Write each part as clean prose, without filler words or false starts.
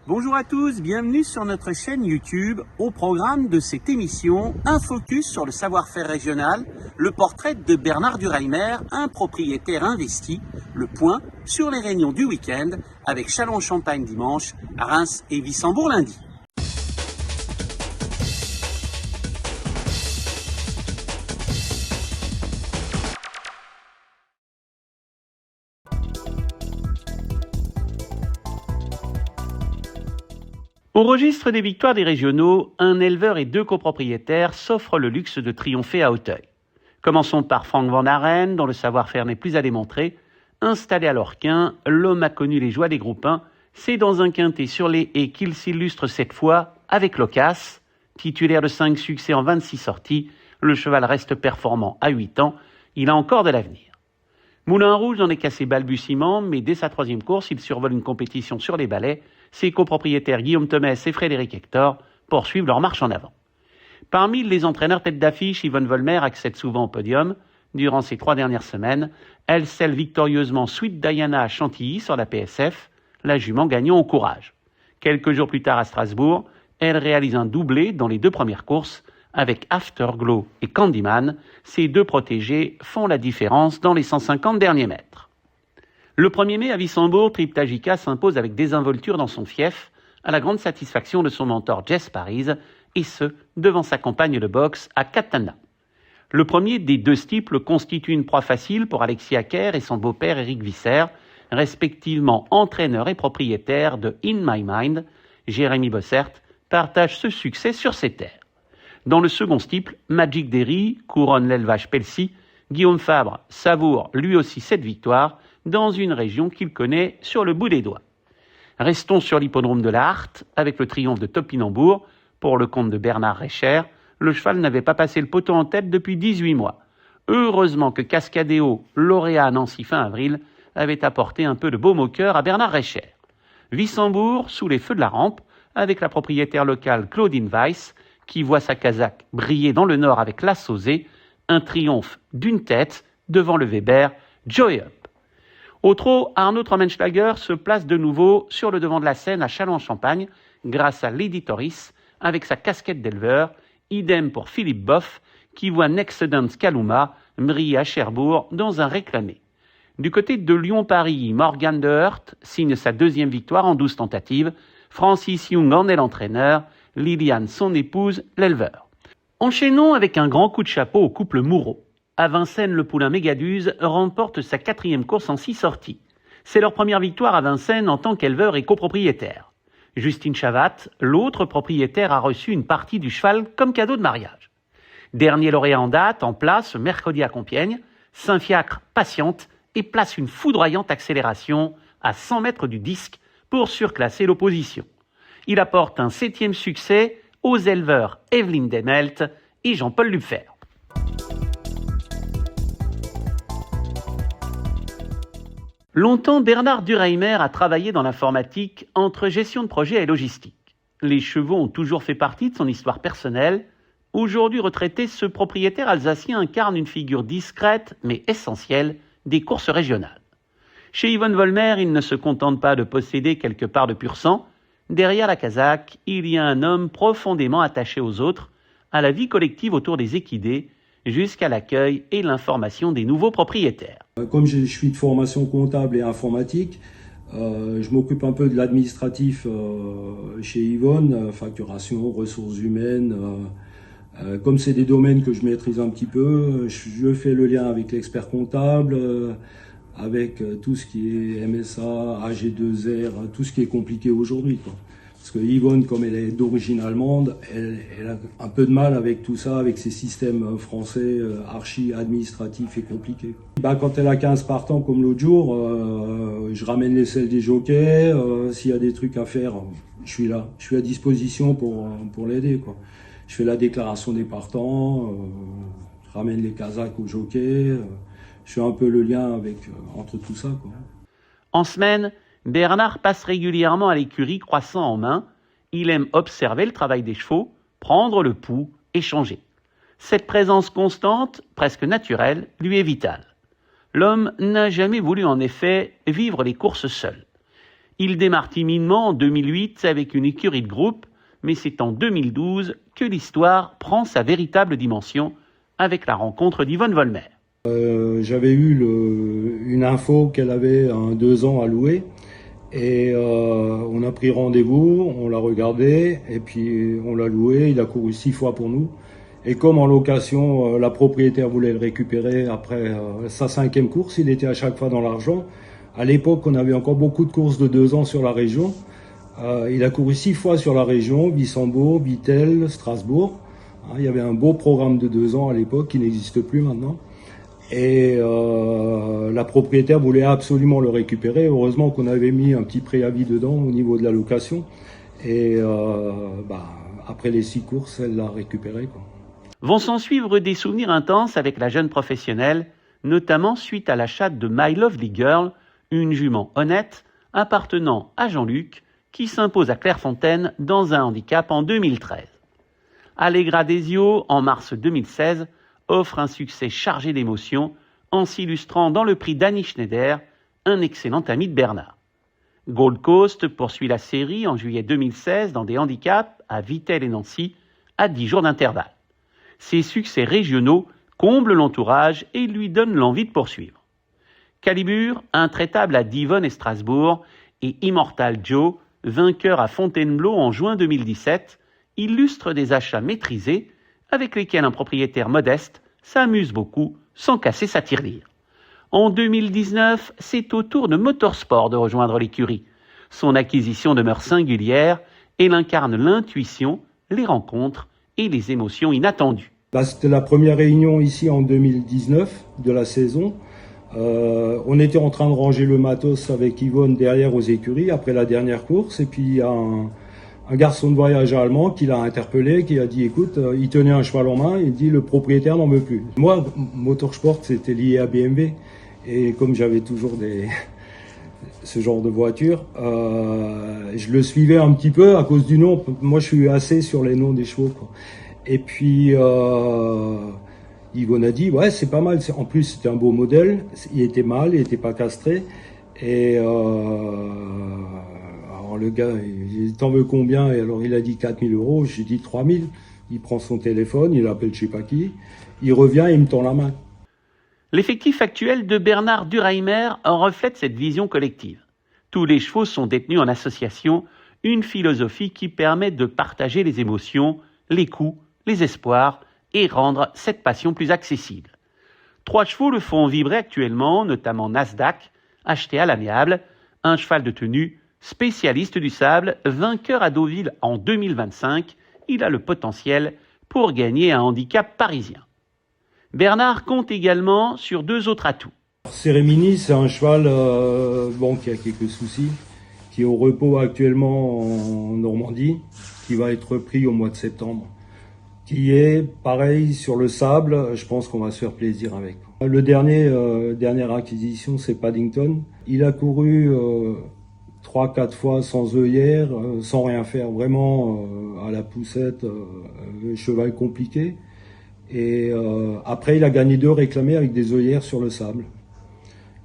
Bonjour à tous, bienvenue sur notre chaîne YouTube. Au programme de cette émission, un focus sur le savoir-faire régional, le portrait de Bernard Durheimer, un propriétaire investi, le point sur les réunions du week-end avec Châlons-en-Champagne dimanche, Reims et Wissembourg lundi. Au registre des victoires des régionaux, un éleveur et deux copropriétaires s'offrent le luxe de triompher à Auteuil. Commençons par Frank Van Haren, dont le savoir-faire n'est plus à démontrer. Installé à l'Orquin, l'homme a connu les joies des groupes 1. C'est dans un quintet sur les haies qu'il s'illustre cette fois avec Locasse. Titulaire de 5 succès en 26 sorties, le cheval reste performant à 8 ans. Il a encore de l'avenir. Moulin Rouge n'en est qu'à ses balbutiements, mais dès sa 3e course, il survole une compétition sur les balais. Ses copropriétaires Guillaume Thomès et Frédéric Hector poursuivent leur marche en avant. Parmi les entraîneurs tête d'affiche, Yvonne Volmer accède souvent au podium. Durant ces 3 dernières semaines, elle scelle victorieusement Sweet Diana à Chantilly sur la PSF, la jument gagnant au courage. Quelques jours plus tard à Strasbourg, elle réalise un doublé dans les 2 premières courses. Avec Afterglow et Candyman, ces 2 protégés font la différence dans les 150 derniers mètres. Le 1er mai à Wissembourg, Triptychia s'impose avec désinvolture dans son fief, à la grande satisfaction de son mentor Jess Paris, et ce, devant sa compagne de boxe à Katana. Le premier des 2 steeples constitue une proie facile pour Alexis Acker et son beau-père Éric Visser, respectivement entraîneur et propriétaire de In My Mind. Jérémy Bossert partage ce succès sur ses terres. Dans le second steeple, Magic Derry couronne l'élevage Pelsi. Guillaume Fabre savoure lui aussi cette victoire dans une région qu'il connaît sur le bout des doigts. Restons sur l'hippodrome de la Hart avec le triomphe de Topinambour. Pour le compte de Bernard Recher, le cheval n'avait pas passé le poteau en tête depuis 18 mois. Heureusement que Cascadéo, lauréat à Nancy fin avril, avait apporté un peu de baume au cœur à Bernard Recher. Wissembourg, sous les feux de la rampe, avec la propriétaire locale Claudine Weiss, qui voit sa casaque briller dans le nord avec la Sauzée, un triomphe d'une tête devant le Weber Joy Up. Au trot, Arnaud Trommenschlager se place de nouveau sur le devant de la scène à Châlons-en-Champagne grâce à Lady Toris avec sa casquette d'éleveur, idem pour Philippe Boff qui voit Nexcedence Kaluma briller à Cherbourg dans un réclamé. Du côté de Lyon-Paris, Morgan de Hurt signe sa 2e victoire en 12 tentatives, Francis Young en est l'entraîneur, Liliane, son épouse, l'éleveur. Enchaînons avec un grand coup de chapeau au couple Moureau. À Vincennes, le poulain Mégaduse remporte sa 4e course en 6 sorties. C'est leur première victoire à Vincennes en tant qu'éleveur et copropriétaire. Justine Chavat, l'autre propriétaire, a reçu une partie du cheval comme cadeau de mariage. Dernier lauréat en date, en place mercredi à Compiègne, Saint-Fiacre patiente et place une foudroyante accélération à 100 mètres du disque pour surclasser l'opposition. Il apporte un 7e succès aux éleveurs Evelyne Demelt et Jean-Paul Lupfer. Longtemps, Bernard Durheimer a travaillé dans l'informatique entre gestion de projet et logistique. Les chevaux ont toujours fait partie de son histoire personnelle. Aujourd'hui retraité, ce propriétaire alsacien incarne une figure discrète mais essentielle des courses régionales. Chez Yvonne Volmer, il ne se contente pas de posséder quelques parts de pur sang. Derrière la casaque, il y a un homme profondément attaché aux autres, à la vie collective autour des équidés, jusqu'à l'accueil et l'information des nouveaux propriétaires. Comme je suis de formation comptable et informatique, je m'occupe un peu de l'administratif chez Yvonne, facturation, ressources humaines. Comme c'est des domaines que je maîtrise un petit peu, je fais le lien avec l'expert comptable, avec tout ce qui est MSA, AG2R, tout ce qui est compliqué aujourd'hui, quoi. Parce que Yvonne, comme elle est d'origine allemande, elle a un peu de mal avec tout ça, avec ces systèmes français archi-administratifs et compliqués. Quand elle a 15 partants comme l'autre jour, je ramène les selles des jockeys, s'il y a des trucs à faire, je suis là. Je suis à disposition pour l'aider, quoi. Je fais la déclaration des partants, je ramène les casaques aux jockeys, je fais un peu le lien entre tout ça, quoi. En semaine, Bernard passe régulièrement à l'écurie croissant en main. Il aime observer le travail des chevaux, prendre le pouls, échanger. Cette présence constante, presque naturelle, lui est vitale. L'homme n'a jamais voulu en effet vivre les courses seul. Il démarre timidement en 2008 avec une écurie de groupe, mais c'est en 2012 que l'histoire prend sa véritable dimension avec la rencontre d'Yvonne Volmer. J'avais eu une info qu'elle avait 2 ans à louer et on a pris rendez-vous, on l'a regardé et puis on l'a loué. Il a couru 6 fois pour nous. Et comme en location, la propriétaire voulait le récupérer après sa 5e course, il était à chaque fois dans l'argent. À l'époque, on avait encore beaucoup de courses de 2 ans sur la région. Il a couru 6 fois sur la région, Wissembourg, Vittel, Strasbourg. Il y avait un beau programme de 2 ans à l'époque qui n'existe plus maintenant. Et la propriétaire voulait absolument le récupérer. Heureusement qu'on avait mis un petit préavis dedans au niveau de la location. Et après les 6 courses, elle l'a récupéré, quoi. Vont s'en suivre des souvenirs intenses avec la jeune professionnelle, notamment suite à l'achat de My Lovely Girl, une jument honnête appartenant à Jean-Luc, qui s'impose à Clairefontaine dans un handicap en 2013. Allegra Desio, en mars 2016, offre un succès chargé d'émotions en s'illustrant dans le prix d'Annie Schneider, un excellent ami de Bernard. Gold Coast poursuit la série en juillet 2016 dans des handicaps à Vittel et Nancy à 10 jours d'intervalle. Ses succès régionaux comblent l'entourage et lui donnent l'envie de poursuivre. Calibur, intraitable à Divonne et Strasbourg, et Immortal Joe, vainqueur à Fontainebleau en juin 2017, illustrent des achats maîtrisés avec lesquels un propriétaire modeste s'amuse beaucoup sans casser sa tirelire. En 2019, c'est au tour de Motorsport de rejoindre l'écurie. Son acquisition demeure singulière et il incarne l'intuition, les rencontres et les émotions inattendues. C'était la première réunion ici en 2019 de la saison. On était en train de ranger le matos avec Yvonne derrière aux écuries après la dernière course. Et puis il y a un garçon de voyage allemand qui l'a interpellé, qui a dit écoute, il tenait un cheval en main, il dit le propriétaire n'en veut plus. Moi, Motorsport, c'était lié à BMW. Et comme j'avais toujours ce genre de voiture, je le suivais un petit peu à cause du nom. Moi, je suis assez sur les noms des chevaux, quoi. Et puis, Yvonne a dit, ouais, c'est pas mal. En plus, c'était un beau modèle. Il était mâle, il était pas castré. Et alors le gars, il t'en veux combien? Et alors il a dit 4 000 €. J'ai dit 3 000. Il prend son téléphone, il appelle je sais pas qui. Il revient et il me tend la main. L'effectif actuel de Bernard Durheimer reflète cette vision collective. Tous les chevaux sont détenus en association, une philosophie qui permet de partager les émotions, les coups, les espoirs et rendre cette passion plus accessible. 3 chevaux le font vibrer actuellement, notamment Nasdaq, acheté à l'amiable, un cheval de tenue, spécialiste du sable, vainqueur à Deauville en 2025, il a le potentiel pour gagner un handicap parisien. Bernard compte également sur 2 autres atouts. Cérémini, c'est un cheval qui a quelques soucis, qui est au repos actuellement en Normandie, qui va être repris au mois de septembre, qui est pareil sur le sable. Je pense qu'on va se faire plaisir avec. Le dernière acquisition, c'est Paddington. Il a couru 3-4 fois sans œillère, sans rien faire, vraiment à la poussette, cheval compliqué. Et après, il a gagné 2 réclamés avec des œillères sur le sable.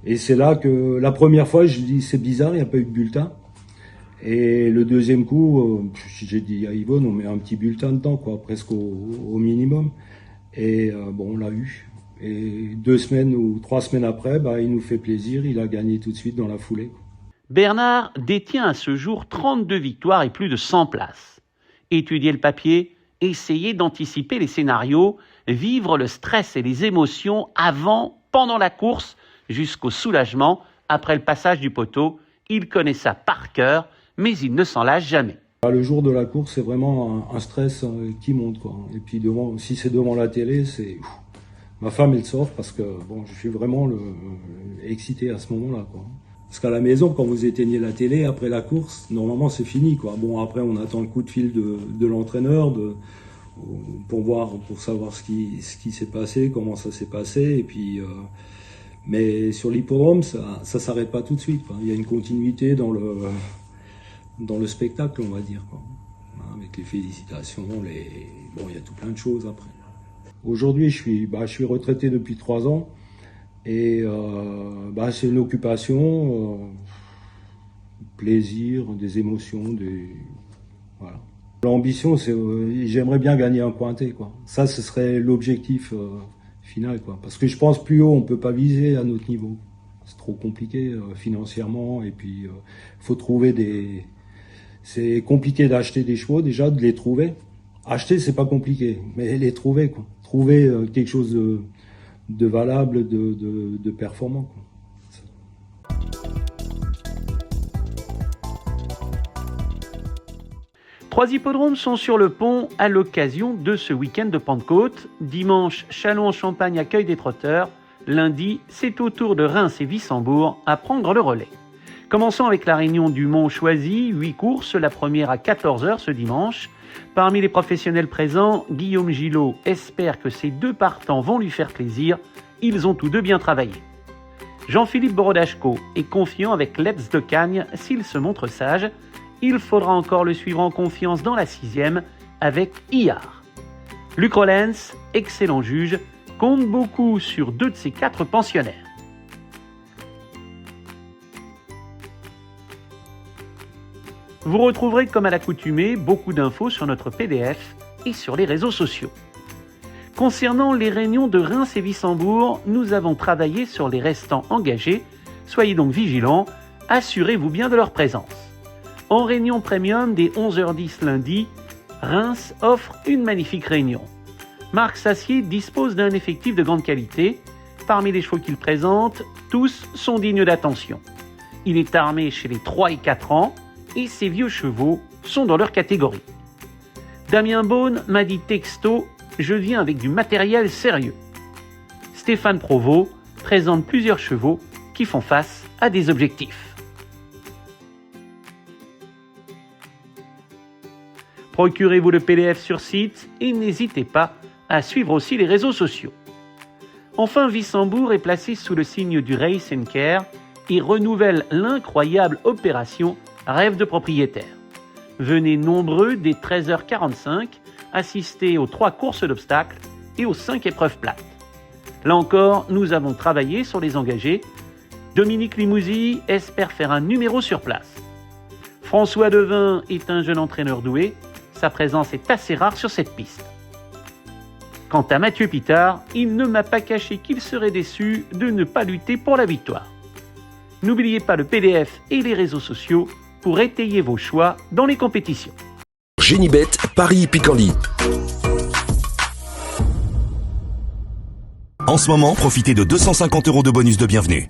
Et c'est là que la première fois, je dis c'est bizarre, il n'y a pas eu de bulletin. Et le deuxième coup, j'ai dit à Yvonne, on met un petit bulletin dedans, quoi, presque au minimum. Et on l'a eu. Et 2 semaines ou 3 semaines après, il nous fait plaisir, il a gagné tout de suite dans la foulée. Bernard détient à ce jour 32 victoires et plus de 100 places. Étudier le papier, essayer d'anticiper les scénarios, vivre le stress et les émotions avant, pendant la course, jusqu'au soulagement après le passage du poteau. Il connaît ça par cœur, mais il ne s'en lâche jamais. Le jour de la course, c'est vraiment un stress qui monte, quoi. Et puis si c'est devant la télé, c'est ma femme elle sort parce que je suis vraiment excité à ce moment-là, quoi. Parce qu'à la maison, quand vous éteignez la télé après la course, normalement c'est fini, quoi. Après on attend le coup de fil de l'entraîneur pour savoir ce qui s'est passé, comment ça s'est passé, et puis mais sur l'hippodrome, ça s'arrête pas tout de suite, quoi. Il y a une continuité dans le spectacle, on va dire, quoi. Avec les félicitations, il y a tout plein de choses après. Aujourd'hui, je suis retraité depuis 3 ans. Et c'est une occupation plaisir, des émotions, voilà. L'ambition, c'est j'aimerais bien gagner un pointé, quoi. Ça, ce serait l'objectif final, quoi. Parce que je pense plus haut, on peut pas viser à notre niveau. C'est trop compliqué financièrement, et puis faut trouver c'est compliqué d'acheter des chevaux, déjà, de les trouver. Acheter, c'est pas compliqué, mais les trouver, quoi. Trouver quelque chose de valable, de performant, quoi. Trois hippodromes sont sur le pont à l'occasion de ce week-end de Pentecôte. Dimanche, Châlons-en-Champagne accueille des trotteurs. Lundi, c'est au tour de Reims et Wissembourg à prendre le relais. Commençons avec la réunion du Mont choisi, 8 courses, la première à 14h ce dimanche. Parmi les professionnels présents, Guillaume Gillot espère que ces deux partants vont lui faire plaisir. Ils ont tous deux bien travaillé. Jean-Philippe Borodachko est confiant avec Let's de Cagnes s'il se montre sage. Il faudra encore le suivre en confiance dans la 6e avec Iar. Luc Rollens, excellent juge, compte beaucoup sur 2 de ses 4 pensionnaires. Vous retrouverez comme à l'accoutumée beaucoup d'infos sur notre PDF et sur les réseaux sociaux. Concernant les réunions de Reims et Wissembourg, nous avons travaillé sur les restants engagés. Soyez donc vigilants, assurez-vous bien de leur présence. En réunion premium des 11h10 lundi, Reims offre une magnifique réunion. Marc Sassier dispose d'un effectif de grande qualité. Parmi les chevaux qu'il présente, tous sont dignes d'attention. Il est armé chez les 3 et 4 ans et ses vieux chevaux sont dans leur catégorie. Damien Beaune m'a dit texto « Je viens avec du matériel sérieux ». Stéphane Provost présente plusieurs chevaux qui font face à des objectifs. Procurez-vous le PDF sur site et n'hésitez pas à suivre aussi les réseaux sociaux. Enfin, Wissembourg est placé sous le signe du Race & Care et renouvelle l'incroyable opération Rêve de propriétaire. Venez nombreux dès 13h45 assister aux 3 courses d'obstacles et aux 5 épreuves plates. Là encore, nous avons travaillé sur les engagés. Dominique Limousi espère faire un numéro sur place. François Devin est un jeune entraîneur doué. Sa présence est assez rare sur cette piste. Quant à Mathieu Pitard, il ne m'a pas caché qu'il serait déçu de ne pas lutter pour la victoire. N'oubliez pas le PDF et les réseaux sociaux pour étayer vos choix dans les compétitions. Génibet, Paris Picardie. En ce moment, profitez de 250 € de bonus de bienvenue.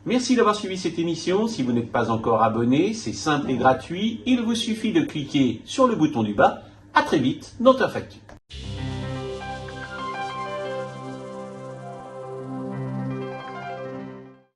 Merci d'avoir suivi cette émission. Si vous n'êtes pas encore abonné, c'est simple et gratuit. Il vous suffit de cliquer sur le bouton du bas. À très vite dans Turf Actu.